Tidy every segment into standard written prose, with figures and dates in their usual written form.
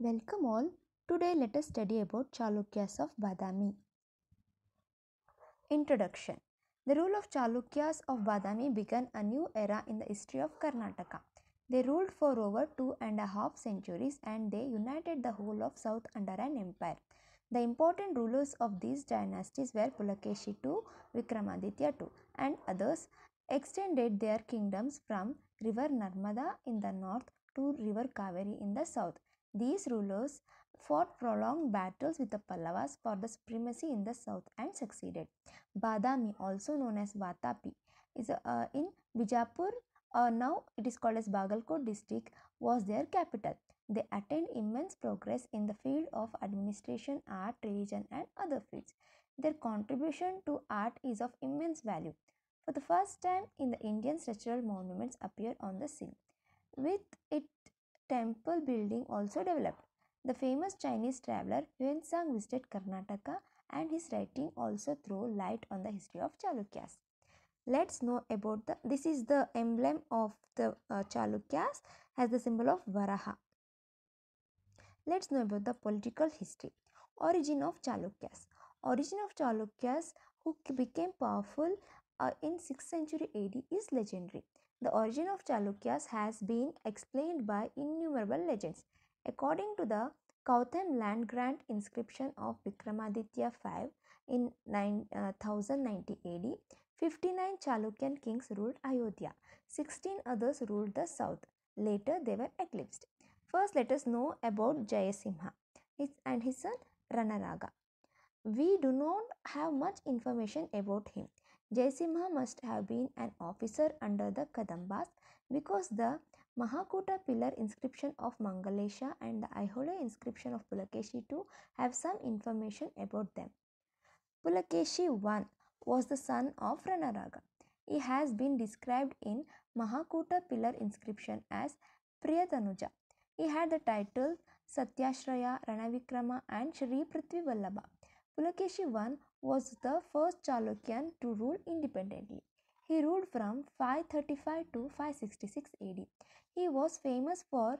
Welcome all. Today let us study about Chalukyas of Badami. Introduction. The rule of Chalukyas of Badami began a new era in the history of Karnataka. They ruled for over 2.5 centuries and they united the whole of south under an empire. The important rulers of these dynasties were Pulakeshi II, Vikramaditya II and others extended their kingdoms from river Narmada in the north to river Kaveri in the south. These rulers fought prolonged battles with the Pallavas for the supremacy in the south and succeeded. Badami, also known as Vatapi, is in Bijapur. Now it is called as Bagalkot district, was their capital. They attained immense progress in the field of administration, art, religion, and other fields. Their contribution to art is of immense value. For the first time in the Indian structural monuments appear on the scene. With it, temple building also developed. The famous Chinese traveler Yuan visited Karnataka and his writing also throw light on the history of Chalukyas. Let's know about this is the emblem of the Chalukyas as the symbol of Varaha. Let's know about the political history. Origin of Chalukyas. Origin of Chalukyas, who became powerful in 6th century AD, is legendary. The origin of Chalukyas has been explained by innumerable legends. According to the Kautham land grant inscription of Vikramaditya V in 1090 AD, 59 Chalukyan kings ruled Ayodhya. 16 others ruled the south. Later they were eclipsed. First, let us know about Jayasimha and his son Ranaraga. We do not have much information about him. Jayasimha must have been an officer under the Kadambas because the Mahakuta pillar inscription of Mangalesha and the Aihole inscription of Pulakeshi II have some information about them. Pulakeshi I was the son of Ranaraga. He has been described in Mahakuta pillar inscription as Priyatanuja. He had the titles Satyashraya, Ranavikrama and Shri Prithvi Vallabha. Pulakeshi I was the first Chalukyan to rule independently. He ruled from 535 to 566 AD. He was famous for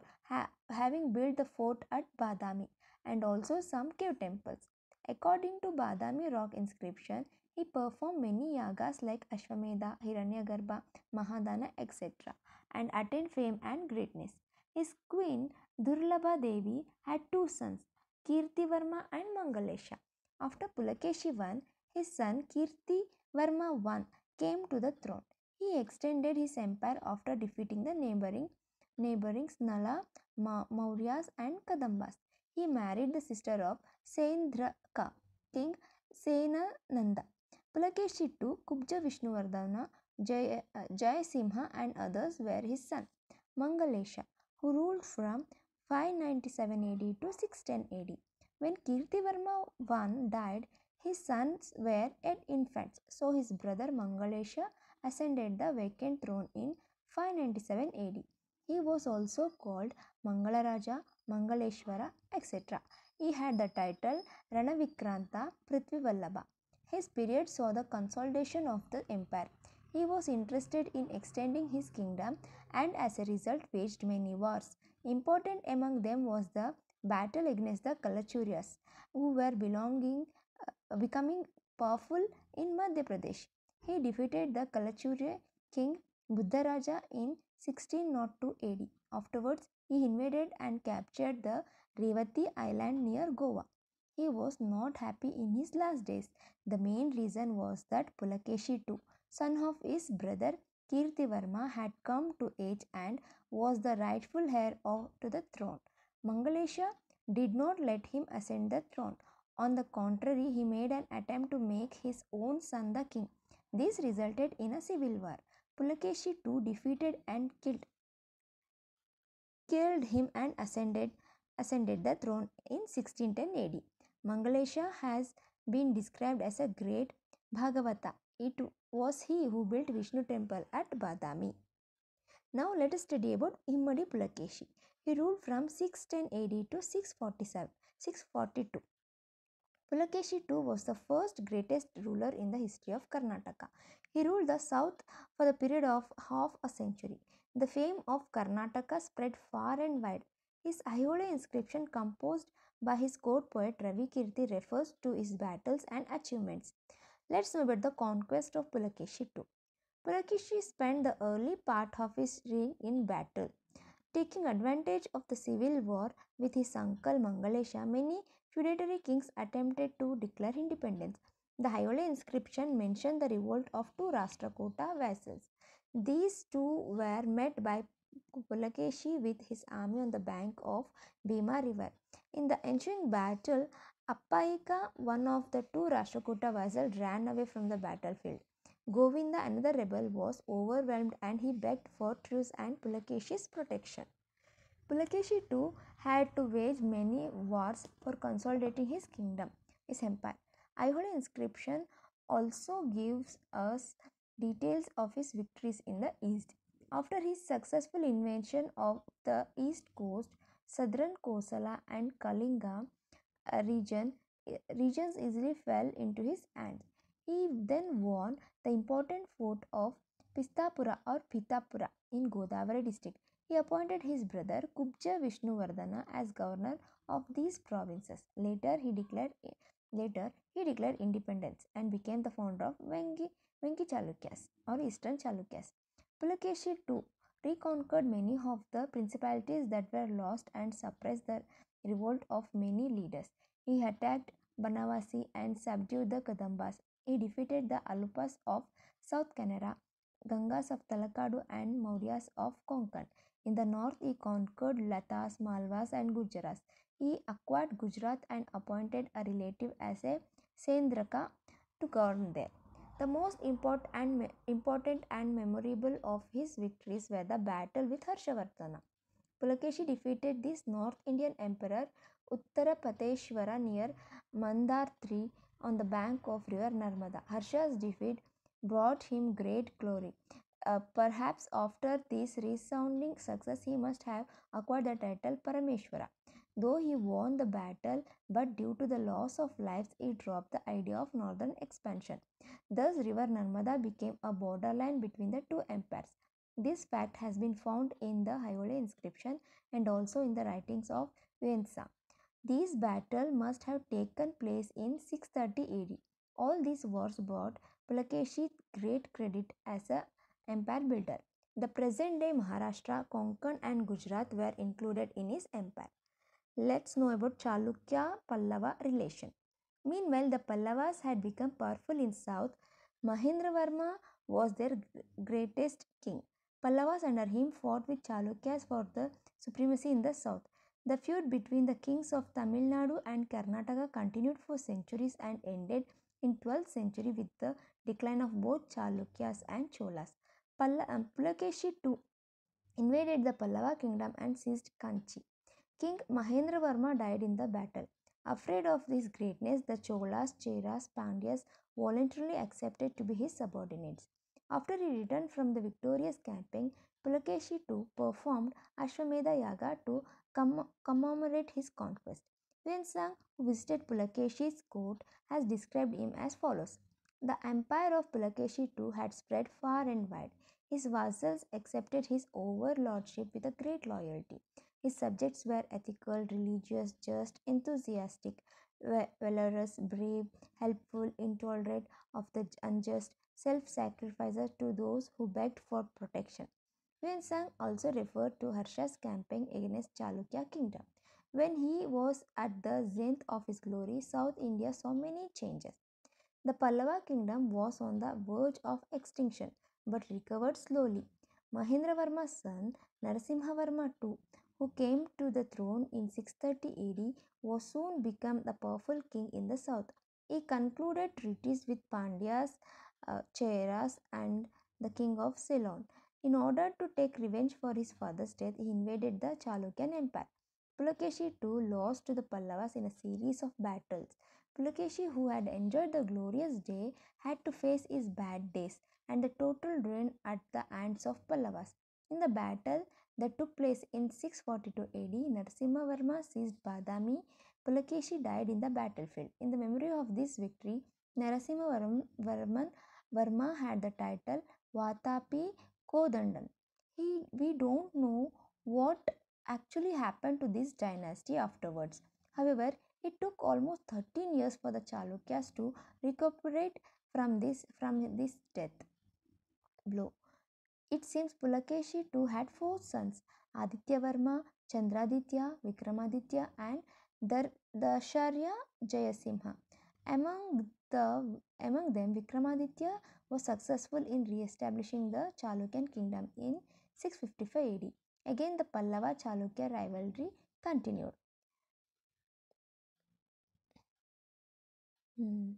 having built the fort at Badami and also some cave temples. According to Badami rock inscription, he performed many yagas like Ashwamedha, Hiranyagarbha, Mahadana, etc. and attained fame and greatness. His queen Durlabha Devi had two sons, Kirtivarma and Mangalesha. After Pulakeshi I, his son Kirtivarma I came to the throne. He extended his empire after defeating the neighboring Nala, Mauryas and Kadambas. He married the sister of Sendraka, King Senananda. Pulakeshi II, Kubja Vishnuvardhana, Jayasimha and others were his sons. Mangalesha, who ruled from 597 AD to 610 AD. When Kirtivarma I died, his sons were yet infants, so his brother Mangalesha ascended the vacant throne in 597 AD. He was also called Mangalaraja, Mangaleshwara, etc. He had the title Ranavikranta Prithvivallabha. His period saw the consolidation of the empire. He was interested in extending his kingdom and as a result waged many wars. Important among them was the battle against the Chalukyas, who were becoming powerful in Madhya Pradesh. He defeated the Chalukya king Buddharaja in 1602 AD. Afterwards, he invaded and captured the Revati island near Goa. He was not happy in his last days. The main reason was that Pulakeshi II, son of his brother Kirtivarma, had come to age and was the rightful heir to the throne. Mangalesha did not let him ascend the throne. On the contrary, he made an attempt to make his own son the king. This resulted in a civil war. Pulakeshi II defeated and killed him and ascended the throne in 1610 AD. Mangalesha has been described as a great Bhagavata. It was he who built Vishnu temple at Badami. Now let us study about Immadi Pulakeshi. He ruled from 610 AD to 642. Pulakeshi II was the first greatest ruler in the history of Karnataka. He ruled the south for the period of half a century. The fame of Karnataka spread far and wide. His Ayodhya inscription, composed by his court poet Ravi Kirti, refers to his battles and achievements. Let's know about the conquest of Pulakeshi II. Pulakeshi spent the early part of his reign in battle. Taking advantage of the civil war with his uncle Mangalesha, many feudatory kings attempted to declare independence. The Ayodhya inscription mentioned the revolt of two Rashtrakuta vassals. These two were met by Pulakeshi with his army on the bank of Bhima river. In the ensuing battle, Appayika, one of the two Rashtrakuta vassals, ran away from the battlefield. Govinda, another rebel, was overwhelmed and he begged for truce and Pulakeshi's protection. Pulakeshi too had to wage many wars for consolidating his kingdom, his empire. Ayodhya inscription also gives us details of his victories in the east. After his successful invasion of the east coast, southern Kosala and Kalinga regions easily fell into his hands. He then won the important fort of Pistapura or Pitapura in Godavari district. He appointed his brother Kubja Vishnuvardhana as governor of these provinces. Later he declared independence and became the founder of Venki Chalukyas or Eastern Chalukyas. Pulakeshi too reconquered many of the principalities that were lost and suppressed the revolt of many leaders. He attacked Banavasi and subdued the Kadambas. He defeated the Alupas of South Canara, Gangas of Talakadu, and Mauryas of Konkan. In the north, he conquered Latas, Malwas, and Gujaras. He acquired Gujarat and appointed a relative as a Sendraka to govern there. The most important and memorable of his victories were the battle with Harshavardhana. Pulakeshi defeated this North Indian emperor Uttarapateshwara near Mandartri on the bank of river Narmada. Harsha's defeat brought him great glory. Perhaps after this resounding success, he must have acquired the title Parameshwara. Though he won the battle, but due to the loss of lives, he dropped the idea of northern expansion. Thus, river Narmada became a borderline between the two empires. This fact has been found in the Ayodhya inscription and also in the writings of Vijayanagara. These battles must have taken place in 630 AD. All these wars brought Pulakeshi great credit as an empire builder. The present day Maharashtra, Konkan, and Gujarat were included in his empire. Let's know about Chalukya Pallava relation. Meanwhile, the Pallavas had become powerful in south. Mahendravarma was their greatest king. Pallavas under him fought with Chalukyas for the supremacy in the south. The feud between the kings of Tamil Nadu and Karnataka continued for centuries and ended in 12th century with the decline of both Chalukyas and Cholas. Pulakeshi too invaded the Pallava kingdom and seized Kanchi. King Mahendravarma died in the battle. Afraid of this greatness, the Cholas, Cheras, Pandyas voluntarily accepted to be his subordinates. After he returned from the victorious campaign, Pulakeshi too performed Ashwamedha Yaga to commemorate his conquest. Yuan who visited Pulakeshi's court, has described him as follows. The empire of Pulakeshi too had spread far and wide. His vassals accepted his overlordship with a great loyalty. His subjects were ethical, religious, just, enthusiastic, valorous, brave, helpful, intolerant of the unjust, self-sacrificers to those who begged for protection. Yuan also referred to Harsha's campaign against Chalukya kingdom. When he was at the zenith of his glory, South India saw many changes. The Pallava kingdom was on the verge of extinction but recovered slowly. Mahendravarma's son Narasimhavarma II, who came to the throne in 630 AD, was soon become the powerful king in the south. He concluded treaties with Pandyas, Cheras, and the king of Ceylon. In order to take revenge for his father's death, he invaded the Chalukyan Empire. Pulakeshi too lost to the Pallavas in a series of battles. Pulakeshi, who had enjoyed the glorious day, had to face his bad days and the total ruin at the hands of Pallavas. In the battle that took place in 642 AD, Narasimhavarma seized Badami. Pulakeshi died in the battlefield. In the memory of this victory, Narasimhavarma had the title Vatapi Kodandan. We don't know what actually happened to this dynasty afterwards. However, it took almost 13 years for the Chalukyas to recuperate from this death blow. It seems Pulakeshi II had four sons, Adityavarma, Chandraditya, Vikramaditya, and Dasharya Jayasimha. Among them, Vikramaditya was successful in re-establishing the Chalukyan kingdom in 655 AD. Again, the Pallava-Chalukya rivalry continued. Hmm.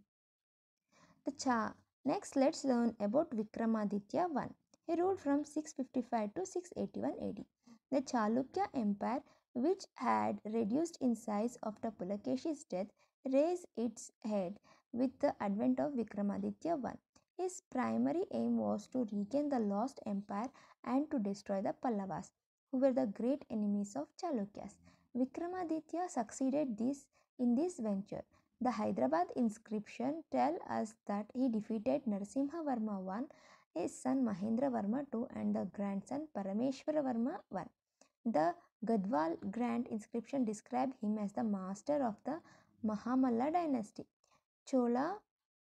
Next, let's learn about Vikramaditya I. He ruled from 655 to 681 AD. The Chalukya Empire, which had reduced in size after Pulakeshi's death, raised its head with the advent of Vikramaditya I. His primary aim was to regain the lost empire and to destroy the Pallavas, who were the great enemies of Chalukyas. Vikramaditya succeeded in this venture. The Hyderabad inscription tells us that he defeated Narasimha Varma I, his son Mahendra Varma II, and the grandson Parameshwara Varma I. The Gadwal Grand inscription describes him as the master of the Mahamalla dynasty. Cholas,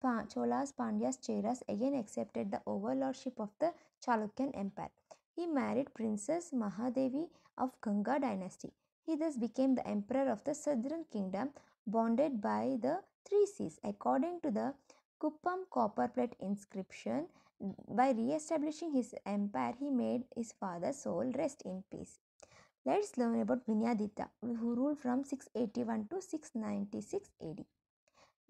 Pandyas, Cheras again accepted the overlordship of the Chalukyan Empire. He married Princess Mahadevi of Ganga dynasty. He thus became the emperor of the southern kingdom, bonded by the three seas. According to the Kuppam copper plate inscription, by re-establishing his empire, he made his father's soul rest in peace. Let's learn about Vinyaditya, who ruled from 681 to 696 AD.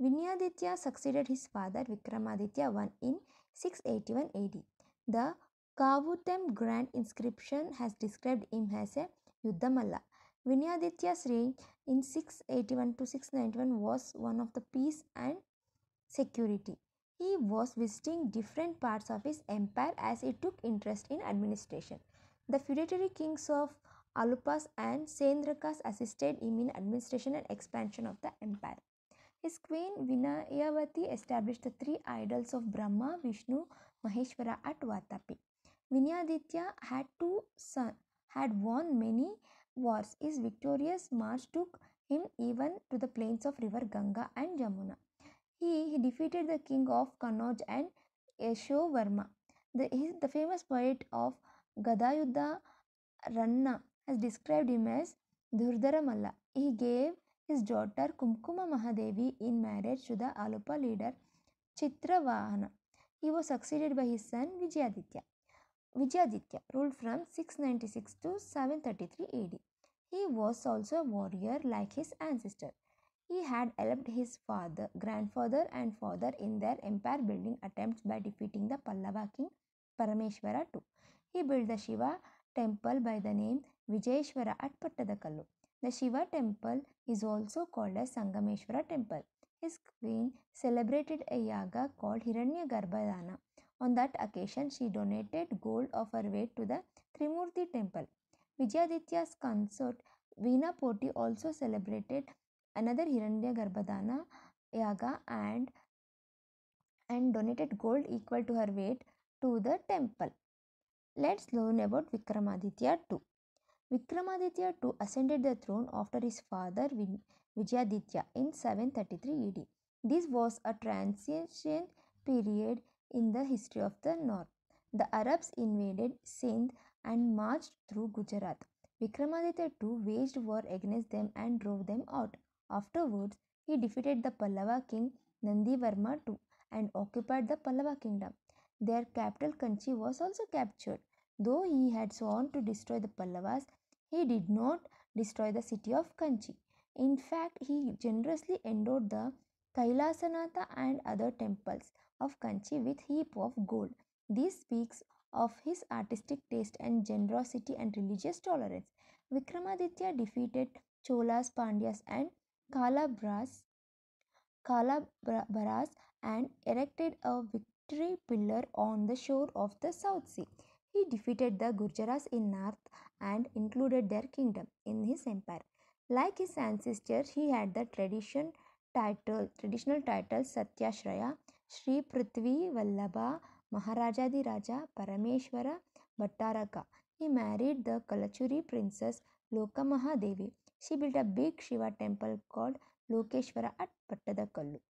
Vinyaditya succeeded his father Vikramaditya I in 681 AD. The Kavutem Grand inscription has described him as a Yuddhamalla. Vinyaditya's reign in 681 to 691 was one of the peace and security. He was visiting different parts of his empire as he took interest in administration. The feudatory kings of Alupas and Sendrakas assisted him in administration and expansion of the empire. His queen Vinayavati established the three idols of Brahma, Vishnu, Maheshwara at Vatapi. Vinyaditya had won many wars. His victorious march took him even to the plains of river Ganga and Jamuna. He defeated the king of Kannauj and Yashovarma. The famous poet of Gadayuddha Ranna has described him as Dhurdara Malla. He gave his daughter Kumkuma Mahadevi in marriage to the Alupa leader Chitravahana. He was succeeded by his son Vijayaditya. Vijayaditya ruled from 696 to 733 AD. He was also a warrior like his ancestor. He had helped his grandfather, and father in their empire building attempts by defeating the Pallava king Parameshwara II. He built the Shiva temple by the name Vijayeshwara at Pattadakallu. The Shiva temple is also called as Sangameshwara temple. His queen celebrated a yaga called Hiranyagarbhadana. On that occasion, she donated gold of her weight to the Trimurti temple. Vijayaditya's consort Veena Poti also celebrated another Hiranyagarbhadana yaga and donated gold equal to her weight to the temple. Let's learn about Vikramaditya II. Vikramaditya II ascended the throne after his father Vijayaditya in 733 AD. This was a transition period in the history of the north. The Arabs invaded Sindh and marched through Gujarat. Vikramaditya II waged war against them and drove them out. Afterwards, he defeated the Pallava king Nandivarma II and occupied the Pallava kingdom. Their capital Kanchi was also captured. Though he had sworn to destroy the Pallavas, he did not destroy the city of Kanchi. In fact, he generously endowed the Kailasanatha and other temples of Kanchi with heap of gold. This speaks of his artistic taste and generosity and religious tolerance. Vikramaditya defeated Cholas, Pandyas and Kalabras Kalabaras and erected a victory pillar on the shore of the South Sea. He defeated the Gurjaras in north and included their kingdom in his empire. Like his ancestors, he had the traditional title Satyashraya, Sri Prithvi Vallabha Raja Parameshwara Bhattaraka. He married the Kalachuri princess Lokamahadevi. She built a big Shiva temple called Lokeshwara at Pattadakallu.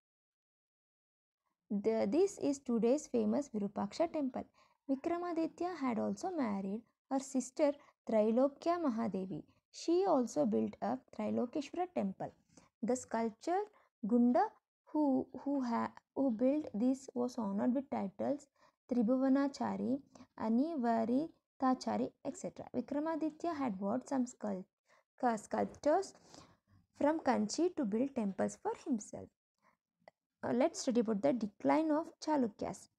This is today's famous Virupaksha temple. Vikramaditya had also married her sister Trailokya Mahadevi. She also built a Trilokeshwara temple. The sculptor Gunda who built this was honored with titles Tribhuvanachari, Anivaritachari, etc. Vikramaditya had bought some sculptors from Kanchi to build temples for himself. Let's study about the decline of Chalukyas.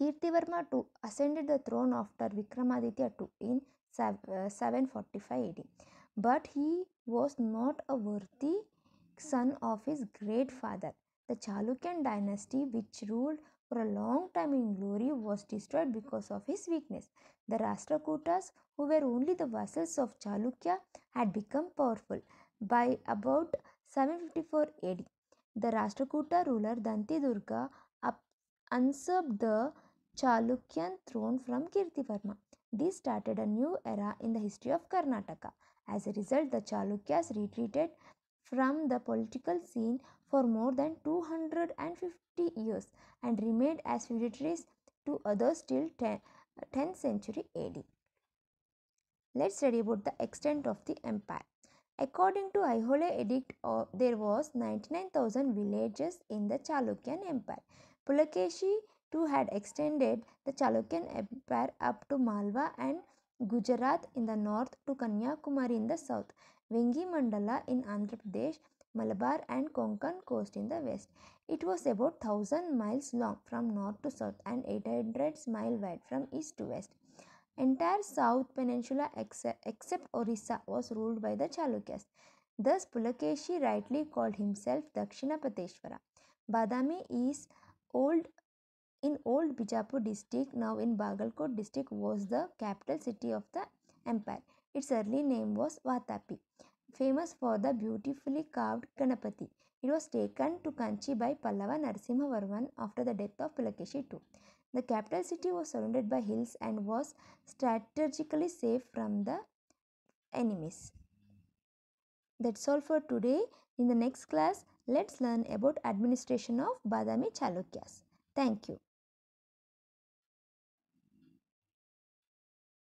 Kirtivarma II ascended the throne after Vikramaditya II in 745 AD. But he was not a worthy son of his great father. The Chalukyan dynasty, which ruled for a long time in glory, was destroyed because of his weakness. The Rashtrakutas, who were only the vassals of Chalukya, had become powerful. By about 754 AD, the Rashtrakuta ruler Dantidurga usurped the Chalukyan throne from Kirtivarma. This started a new era in the history of Karnataka. As a result, the Chalukyas retreated from the political scene for more than 250 years and remained as fugitives to others till 10th century AD. Let's study about the extent of the empire. According to Aihole Edict, there was 99,000 villages in the Chalukyan Empire. Pulakeshi II had extended the Chalukyan Empire up to Malwa and Gujarat in the north to Kanyakumari in the south, Vengi Mandala in Andhra Pradesh, Malabar and Konkan coast in the west. It was about 1000 miles long from north to south and 800 miles wide from east to west. Entire South Peninsula except Orissa was ruled by the Chalukyas. Thus, Pulakeshi rightly called himself Dakshinapateshwara. Badami is old old Bijapur district, now in Bagalkot district, was the capital city of the empire. Its early name was Vatapi, famous for the beautifully carved Ganapati. It was taken to Kanchi by Pallava Narasimhavarman after the death of Pulakeshi II. The capital city was surrounded by hills and was strategically safe from the enemies. That's all for today. In the next class, let's learn about administration of Badami Chalukyas. Thank you.